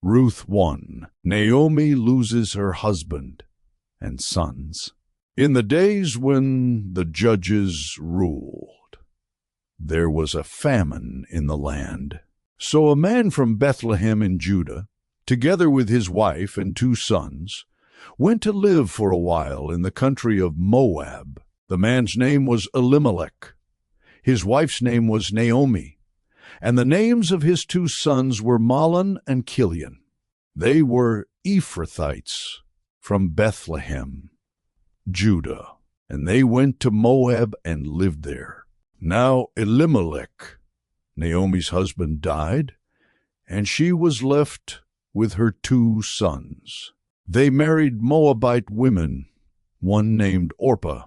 Ruth 1. Naomi loses her husband and sons. In the days when the judges ruled, there was a famine in the land. So a man from Bethlehem in Judah, together with his wife and 2 sons, went to live for a while in the country of Moab. The man's name was Elimelech. His wife's name was Naomi, and the names of his 2 sons were Mahlon and Chilion. They were Ephrathites from Bethlehem, Judah, and they went to Moab and lived there. Now Elimelech, Naomi's husband, died, and she was left with her 2 sons. They married Moabite women, one named Orpah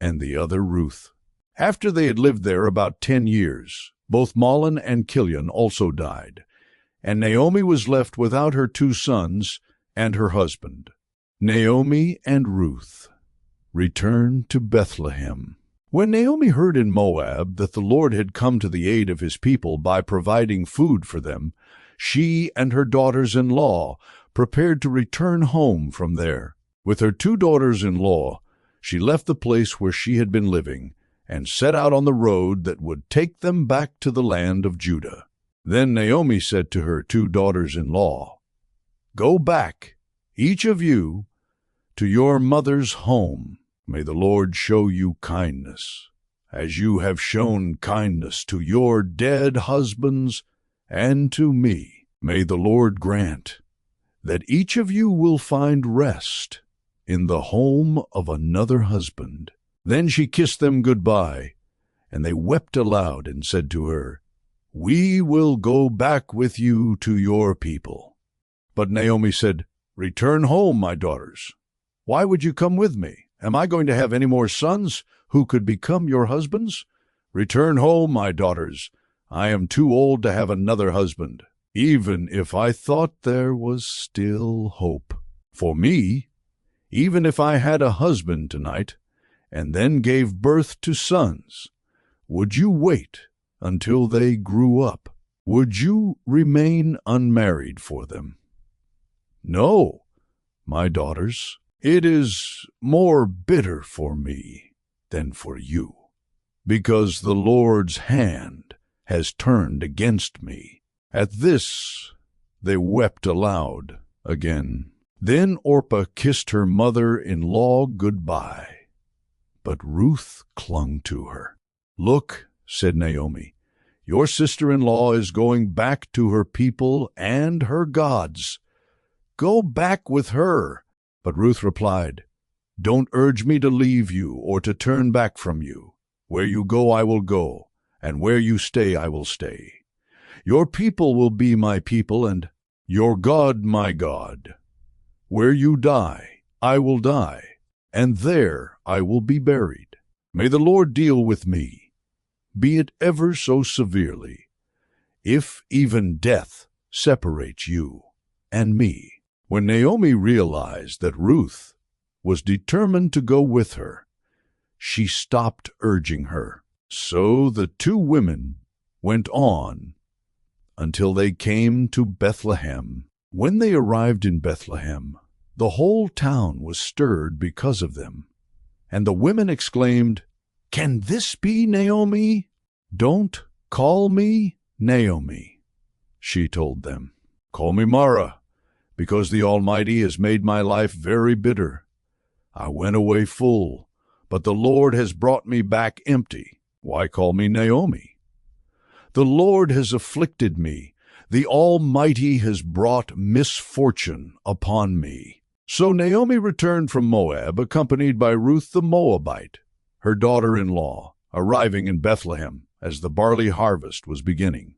and the other Ruth. After they had lived there about 10 years, both Mahlon and Chilion also died, and Naomi was left without her 2 sons and her husband. Naomi and Ruth returned to Bethlehem. When Naomi heard in Moab that the Lord had come to the aid of his people by providing food for them, she and her daughters-in-law prepared to return home from there. With her 2 daughters-in-law, she left the place where she had been living and set out on the road that would take them back to the land of Judah. Then Naomi said to her 2 daughters-in-law, "Go back, each of you, to your mother's home. May the Lord show you kindness, as you have shown kindness to your dead husbands and to me. May the Lord grant that each of you will find rest in the home of another husband." Then she kissed them goodbye, and they wept aloud and said to her, "We will go back with you to your people." But Naomi said, "Return home, my daughters. Why would you come with me? Am I going to have any more sons who could become your husbands? Return home, my daughters. I am too old to have another husband, even if I thought there was still hope. For me, even if I had a husband tonight, and then gave birth to sons, would you wait until they grew up? Would you remain unmarried for them? No, my daughters, it is more bitter for me than for you, because the Lord's hand has turned against me." At this they wept aloud again. Then Orpah kissed her mother-in-law goodbye, but Ruth clung to her. "Look," said Naomi, "your sister-in-law is going back to her people and her gods. Go back with her." But Ruth replied, "Don't urge me to leave you or to turn back from you. Where you go I will go, and where you stay I will stay. Your people will be my people, and your God my God. Where you die I will die, and there I will be buried. May the Lord deal with me, be it ever so severely, if even death separates you and me." When Naomi realized that Ruth was determined to go with her, she stopped urging her. So the 2 women went on until they came to Bethlehem. When they arrived in Bethlehem, the whole town was stirred because of them, and the women exclaimed, "Can this be Naomi?" "Don't call me Naomi," she told them. "Call me Mara, because the Almighty has made my life very bitter. I went away full, but the Lord has brought me back empty. Why call me Naomi? The Lord has afflicted me. The Almighty has brought misfortune upon me." So Naomi returned from Moab, accompanied by Ruth the Moabite, her daughter-in-law, arriving in Bethlehem as the barley harvest was beginning.